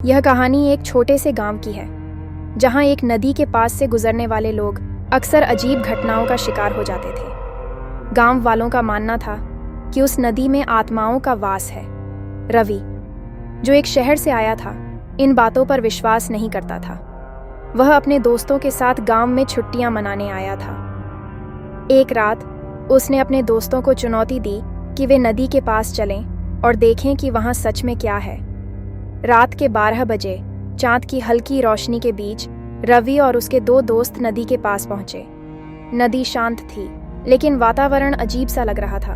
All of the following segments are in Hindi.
यह कहानी एक छोटे से गांव की है, जहां एक नदी के पास से गुजरने वाले लोग अक्सर अजीब घटनाओं का शिकार हो जाते थे। गांव वालों का मानना था कि उस नदी में आत्माओं का वास है। रवि, जो एक शहर से आया था, इन बातों पर विश्वास नहीं करता था। वह अपने दोस्तों के साथ गांव में छुट्टियां मनाने आया था। एक रात उसने अपने दोस्तों को चुनौती दी कि वे नदी के पास चलें और देखें कि वहां सच में क्या है। रात के 12 बजे चांद की हल्की रोशनी के बीच रवि और उसके दो दोस्त नदी के पास पहुंचे। नदी शांत थी, लेकिन वातावरण अजीब सा लग रहा था।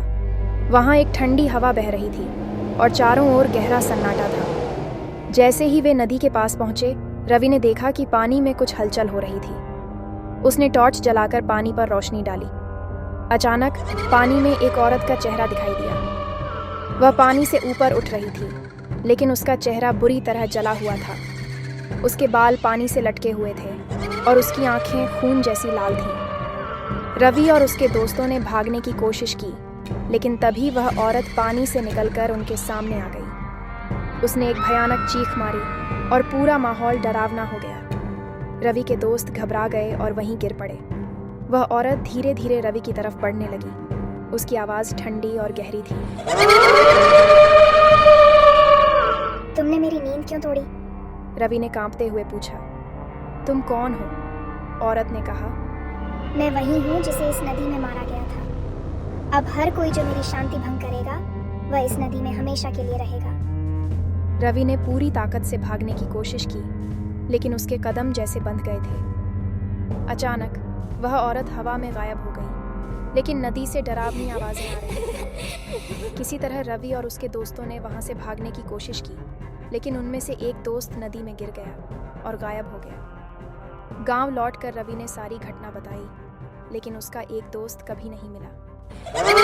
वहां एक ठंडी हवा बह रही थी और चारों ओर गहरा सन्नाटा था। जैसे ही वे नदी के पास पहुंचे, रवि ने देखा कि पानी में कुछ हलचल हो रही थी। उसने टॉर्च जलाकर पानी पर रोशनी डाली। अचानक पानी में एक औरत का चेहरा दिखाई दिया। वह पानी से ऊपर उठ रही थी, लेकिन उसका चेहरा बुरी तरह जला हुआ था। उसके बाल पानी से लटके हुए थे और उसकी आंखें खून जैसी लाल थीं। रवि और उसके दोस्तों ने भागने की कोशिश की, लेकिन तभी वह औरत पानी से निकलकर उनके सामने आ गई। उसने एक भयानक चीख मारी और पूरा माहौल डरावना हो गया। रवि के दोस्त घबरा गए और वहीं गिर पड़े। वह औरत धीरे धीरे रवि की तरफ बढ़ने लगी। उसकी आवाज़ ठंडी और गहरी थी। तुमने मेरी नींद क्यों तोड़ी? रवि ने कांपते हुए पूछा। तुम कौन हो? औरत ने कहा। मैं वही हूँ जिसे इस नदी में मारा गया था। अब हर कोई जो मेरी शांति भंग करेगा, वह इस नदी में हमेशा के लिए रहेगा। रवि ने पूरी ताकत से भागने की कोशिश की, लेकिन उसके कदम जैसे बंध गए थे। अचानक वह औरत हवा में गायब हो गई, लेकिन नदी से डरावनी आवाजें आ रही थीं। किसी तरह रवि और उसके दोस्तों ने वहां से भागने की कोशिश की, लेकिन उनमें से एक दोस्त नदी में गिर गया और गायब हो गया। गांव लौटकर रवि ने सारी घटना बताई, लेकिन उसका एक दोस्त कभी नहीं मिला।